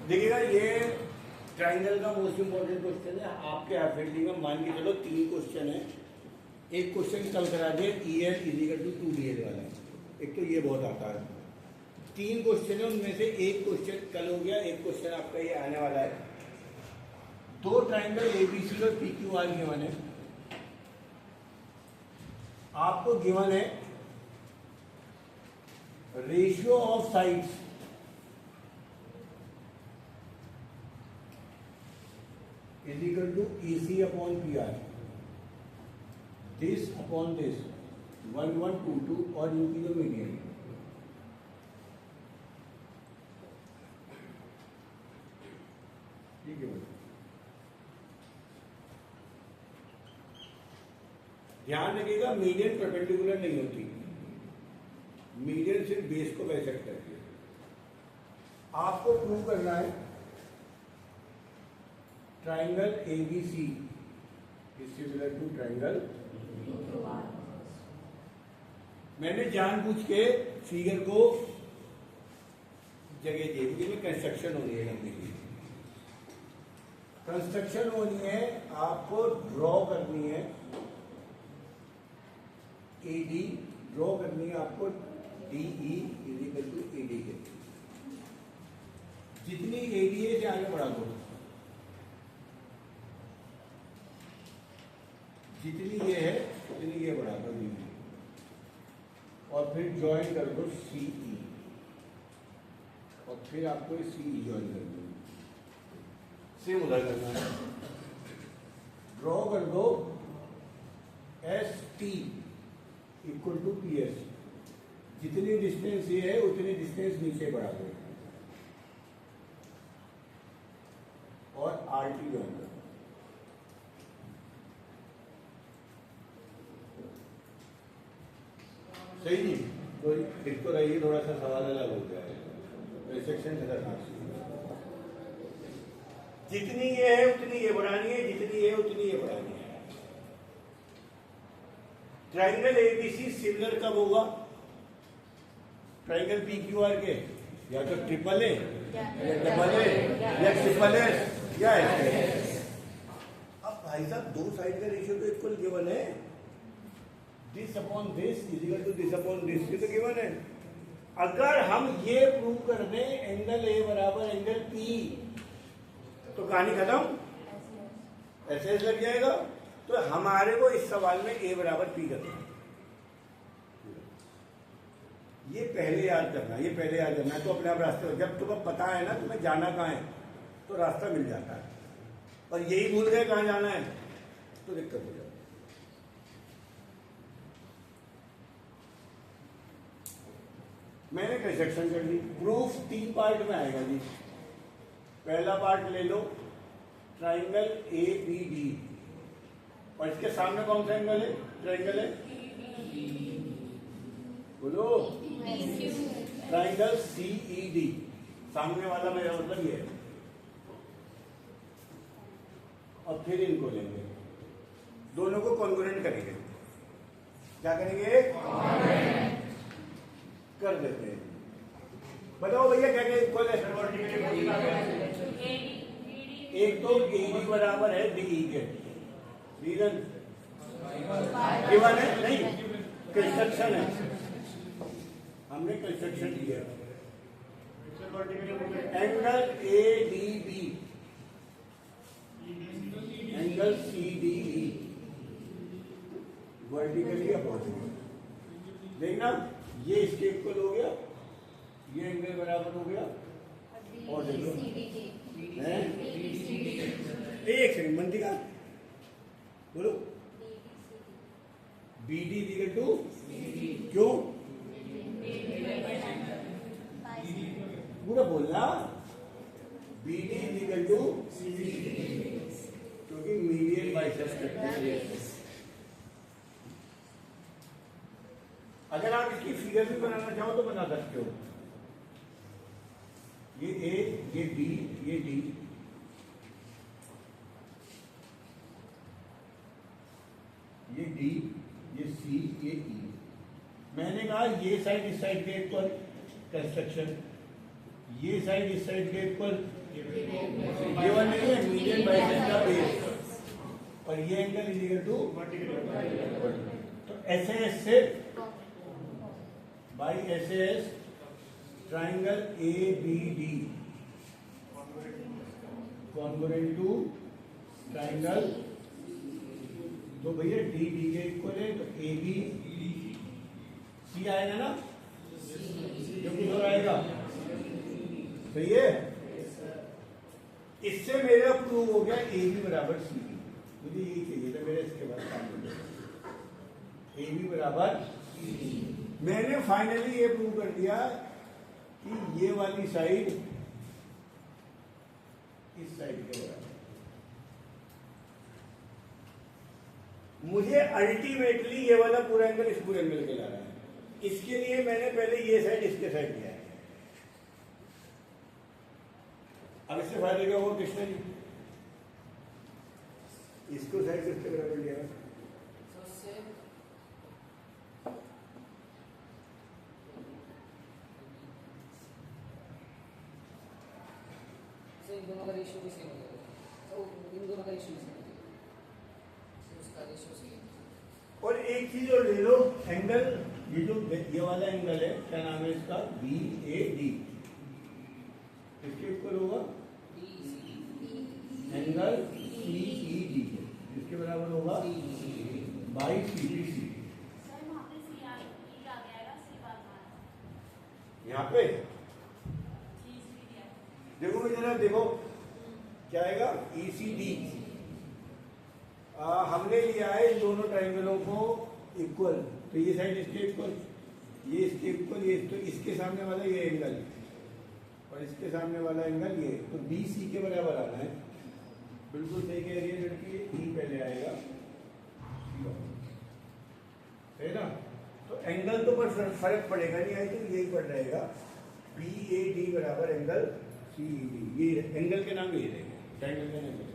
देखिएगा ये ट्राइंगल का मोस्ट इंपॉर्टेंट क्वेश्चन है आपके हाफिल्डिंग में। मान के चलो 3 क्वेश्चन है। एक क्वेश्चन कल करा दिया EL इजिकल टू 2DL वाला, एक तो ये बहुत आता है। 3 क्वेश्चन है, उनमें से एक क्वेश्चन कल हो गया, एक क्वेश्चन आपका ये आने वाला है। 2 ट्राइंगल ABC और PQR गिवन है। आपको गिवन है ratio of sides is equal to AC upon PR, this upon this 1 1 2 2 और इनकी जो मीडियन। ठीक है, ध्यान रखिएगा मीडियन परपेंडिकुलर नहीं होती, मीडियन सिर्फ बेस को बाइसेक्ट करती है। आपको प्रूव करना है triangle ABC is similar to triangle. मैंने जानबूझ के फिगर को जगह दी क्योंकि में कंस्ट्रक्शन होनी है लंबी की। कंस्ट्रक्शन होनी है, आपको ड्रॉ करनी है AD, ड्रॉ करनी है आपको DE इजिकल टू AD के। जितनी ADA से आगे बढ़ा दो, जितनी ये है उतनी ये बढ़ा दो DE, और फिर ज्वाइन कर दो CE, और फिर आपको CE ज्वाइन कर दो। सेम उधर करना है, ड्रॉ कर दो ST इक्वल टू PS। जितनी डिस्टेंस ये है उतनी डिस्टेंस नीचे बढ़ा दो, और RT ज्वाइन कर दो। सही नहीं तो एक तो रहिए, थोड़ा सा सवाल अलग हो गया है। सेक्शन जितनी ये है उतनी ये बढ़ानी है, जितनी ये उतनी ये बढ़ानी है। ट्राइंगल ABC सिमिलर कब होगा? ट्राइंगल PQR के या तो ट्रिपल ए या डबल ए या ट्रिपल एस या एस। अब भाई साहब 2 साइड का रेशियो तो इक्वल गिवन है, this upon this is equal to this upon this, ये तो गिवन है। अगर हम ये प्रूव कर दें एंगल A बराबर एंगल P, तो कहानी खत्म, ऐसे लग जाएगा। तो हमारे को इस सवाल में A बराबर P करना है। ये पहले याद करना, ये पहले याद करना है, तो अपने आप रास्ते, जब तुम्हें पता है ना तुम्हें जाना कहाँ है तो रास्ता मिल जाता है, और यही भूल गए कहाँ जाना है तो दिक्कत हो जाती है। मैंने कंस्ट्रक्शन कर ली, प्रूफ 3 पार्ट में आएगा जी। पहला पार्ट ले लो ट्राइंगल ABD, और इसके सामने कौन सा एंगल है? ट्राइंगल है, बोलो, ट्राइंगल CED। सामने वाला मेरा मतलब ये है, और फिर इनको लेंगे, दोनों को कॉन्ग्रुएंट करेंगे। क्या करेंगे? कर देते हैं। बताओ भैया क्या क्या इक्वल है? एक तो AD बराबर है DE के, रीजन गिवन है नहीं, कंस्ट्रक्शन है, हमने कंस्ट्रक्शन किया। Angle ADB, angle CDE vertically opposite. देखना ये इसके इक्वल हो गया, ये एंगल बराबर हो गया, और देखो एक सेकंड मन दिखा, बोलो BD इक्वल टू, क्यों पूरा बोलना, BD इक्वल टू क्योंकि मीडियन बाइसेप्स करते हैं। अगर आप इसकी फिगर भी बनाना चाहो तो बना सकते हो। ये A, ये B, ये D, ये D, ये C, ये E। मैंने कहा ये साइड इस साइड के इक्वल कंस्ट्रक्शन, ये साइड इस साइड के इक्वल गिवन नहीं है, मीडियन बाइसेप्स का बेस, और ये एंगल इज इक्वल टू, तो एसएएस से by SAS triangle A B D congruent to triangle, तो भैया डी डी के इक्वल है, तो ए बी सी आएगा ना, जो कुछ और आएगा, तो ये इससे मेरा प्रूव हो गया ए बी बराबर सी, मुझे यही चाहिए था, मेरे इसके बाद काम हो गया ए बी बराबर सी। मैंने फाइनली ये प्रूव कर दिया कि ये वाली साइड इस साइड के बराबर। मुझे अल्टीमेटली ये वाला पूरा एंगल इस पूरे एंगल के ला रहा है, इसके लिए मैंने पहले ये साइड इसके साइड लिया है। अब इससे फायदा क्या होगा कृष्ण जी, इसको साइड किसके बराबर लिया है, इन दोनों का रेशियो भी सेम होगा, तो इन दोनों का रेशियो भी सेम होगा, उसका रेशियो सेम। और एक चीज और ले लो, एंगल ये जो ये वाला एंगल है, क्या नाम है इसका, बी ए डी, इसके ऊपर होगा एंगल सी ई डी, इसके बराबर होगा बाई सी डी सी। यहाँ पे देखो मुझे जरा देखो क्या आएगा, ई सी डी, हमने लिया है इन दोनों ट्राइंगलों को इक्वल, तो ये साइड इसके इक्वल, ये इसके इक्वल, ये तो इसके सामने वाला ये एंगल और इसके सामने वाला एंगल ये, तो बी सी के बराबर आना है। बिल्कुल सही कह रही है लड़की, ई पहले आएगा, है ना, तो एंगल तो पर फर्क पड़ेगा नहीं, आई तो यही पड़ रहेगा, बी ए डी बराबर एंगल सी ई डी, ये एंगल के नाम यही रहेगा, ट्राइंगल के नाम।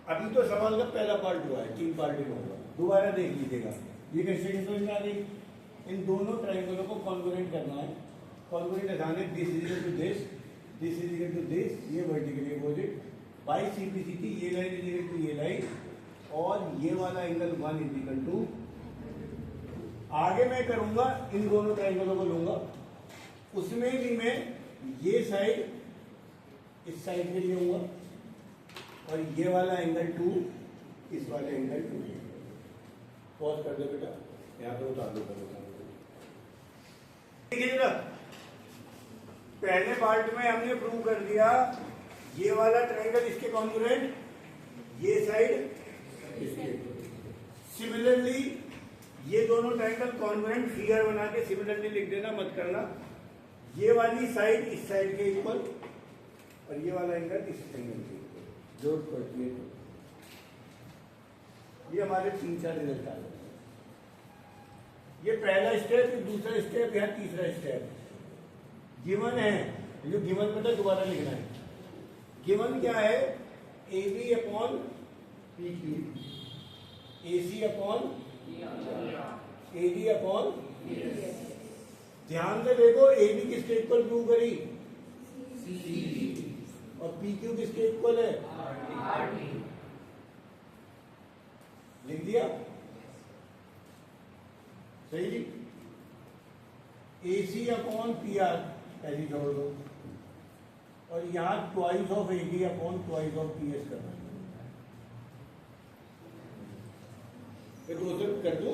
अभी तो सवाल का पहला पार्ट हुआ है, 3 पार्ट में होगा, दोबारा देख लीजिएगा, ये कैसे समझ में आ गई। इन दोनों ट्राइंगलों को कॉन्ग्रुएंट करना है, कॉन्ग्रुएंट आसान है, this is equal to this, this is equal to this, ये वर्टिकली अपोजिट, बाई सिंप्लिसिटी ये लाइन इज इक्वल टू ये लाइन, और ये वाला एंगल 1 इज इक्वल टू, आगे मैं करूंगा इन दोनों ट्राइंगलों को लूंगा, उसमें भी मैं ये साइड इस साइड के लिए लूंगा, और ये वाला एंगल 2 इस वाले एंगल 2। पॉज कर दो बेटा, यहाँ पे उतार दो, ठीक है जरा। पहले पार्ट में हमने प्रूव कर दिया ये वाला ट्राइंगल इसके कॉन्ग्रुएंट, ये साइड इसके। सिमिलरली ये दोनों ट्राइंगल कॉन्ग्रुएंट, फिगर बना के सिमिलरली लिख देना, मत करना, ये वाली साइड इस साइड के इक्वल, और ये वाला एंगल इस एंगल के इक्वल, जरूरत पड़ती है तो। ये हमारे 3-4 रिजल्ट आ गए। ये पहला स्टेप, दूसरा स्टेप, या तीसरा स्टेप। गिवन है, जो गिवन में दोबारा लिखना है। गिवन क्या है, A B upon P Q, A C upon A D upon. ध्यान से देखो, ए बी किसके इक्वल प्रूव करी, और पी क्यू किसके इक्वल है, लिख दिया सही जी। ए सी अपॉन पी आर ऐसी जोड़ दो, और यहां twice of A D upon twice of P S करना है। कर दो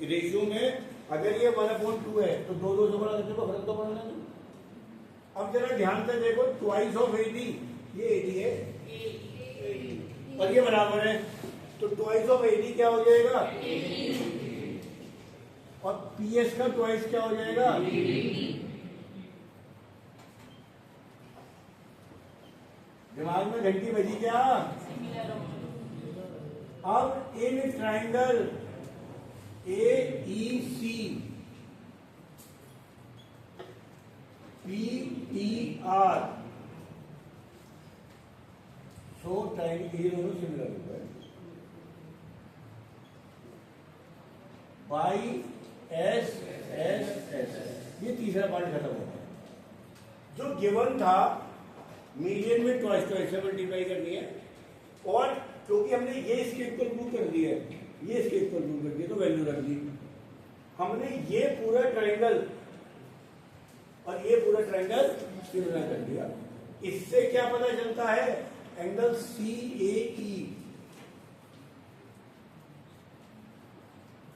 रेशियो में, अगर ये 1/2 है तो 2 से बड़ा करके फर्क तो पड़ना नहीं। अब जरा ध्यान से देखो, ट्वाइस ऑफ ए डी, ये ए डी है और ये बराबर है, तो ट्वाइस ऑफ ए डी क्या हो जाएगा, और पी एस का ट्वाइस क्या हो जाएगा, दिमाग में घंटी बजी क्या। अब इन triangle A E C P T R, so triangle ये दोनों सिमिलर हो गए, बाई एस एस एस, ये तीसरा पार्ट खत्म हो गया। जो गिवन था मीडियन में ट्वाइस से मल्टीप्लाई करनी है, और क्योंकि हमने ये इसके इक्वल प्रूव कर दिया है, ये इसके इक्वल प्रूव कर दिया तो वैल्यू रख दी। हमने ये पूरा ट्रायंगल और ये पूरा ट्रायंगल सिमिलर कर दिया। इससे क्या पता चलता है, एंगल CAE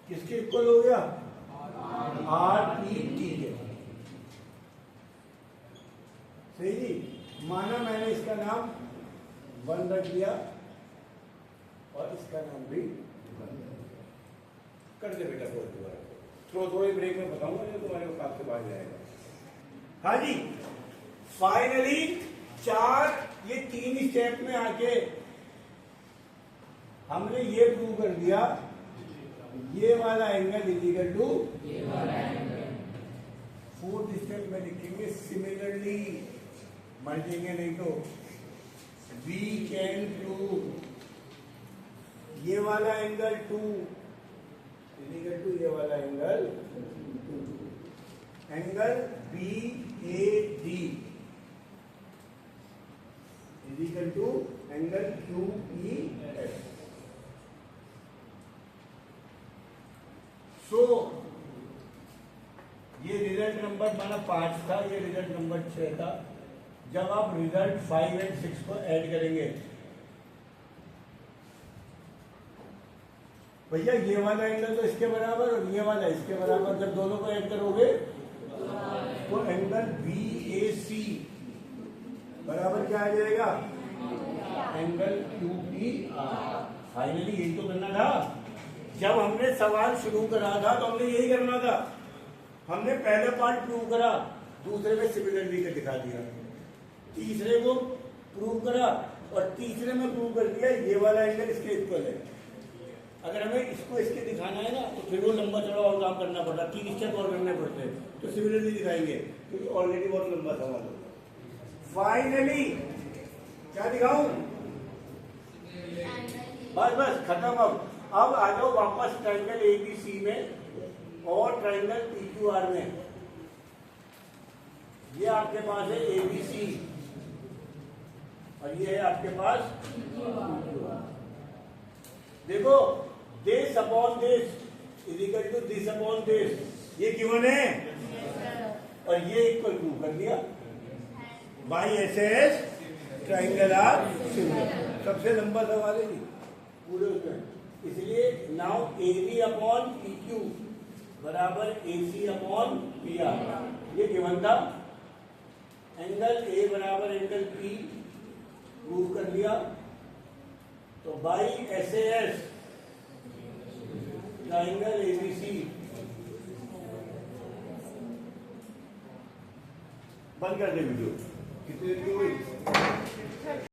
किसके इक्वल हो गया, RET के। सही जी, माना मैंने इसका नाम 1 रख दिया और इसका नाम भी 1 कर दे बेटा। थोड़ी ब्रेक में बताऊंगा, जो तुम्हारे औकात से बाहर जाएगा। हाँ जी, फाइनली ये 3 स्टेप में आके हमने ये प्रूव कर दिया, ये वाला एंगल इक्वल टू ये वाला एंगल। 4th स्टेप में लिखेंगे सिमिलरली, मल्टीप्लाई नहीं तो वी कैन प्रूव ये वाला एंगल 2 इक्वल टू ये वाला angle 2। Angle BAD equal to angle QES। So ये रिजल्ट नंबर माना 5 था, ये रिजल्ट नंबर 6 था। जब आप रिजल्ट 5 और 6 को ऐड करेंगे, भैया ये वाला एंगल तो इसके बराबर और ये वाला इसके बराबर, जब दोनों को ऐड करोगे तो एंगल BAC बराबर क्या आ जाएगा, एंगल QPR। फाइनली यही तो करना था। जब हमने सवाल शुरू करा था तो हमने यही करना था। हमने पहले पार्ट प्रूव करा, दूसरे में सिमिलरली का दिखा दिया, तीसरे को प्रूव करा और तीसरे में प्रूव कर दिया ये वाला एंगल इसके इक्वल है। अगर हमें इसको इसके दिखाना है ना तो फिर वो लंबा चौड़ा और काम करना पड़ता, 3 स्टेप और करने पड़ते हैं, तो सिमिलरली दिखाएंगे क्योंकि ऑलरेडी बहुत लंबा सवाल होगा। फाइनली क्या दिखाऊं, बस खत्म। अब आ जाओ वापस ट्रायंगल ABC में और ट्रायंगल PQR में। ये आपके पास है ABC और ये है आपके पास PQR। देखो, this upon this is equal to this upon this, ये गिवन है और ये इक्वल प्रूव कर दिया। YSS ट्रायंगल आर सिमिलर, सबसे लंबा सवाल है जी पूरे उसमें। इसलिए नाउ AB अपॉन PQ बराबर AC अपॉन PR, ये गिवन था। एंगल A बराबर एंगल P प्रूव कर लिया। तो बाई SAS ट्रायंगल ABC बंद कर दे वीडियो। कितनी देर की हुई?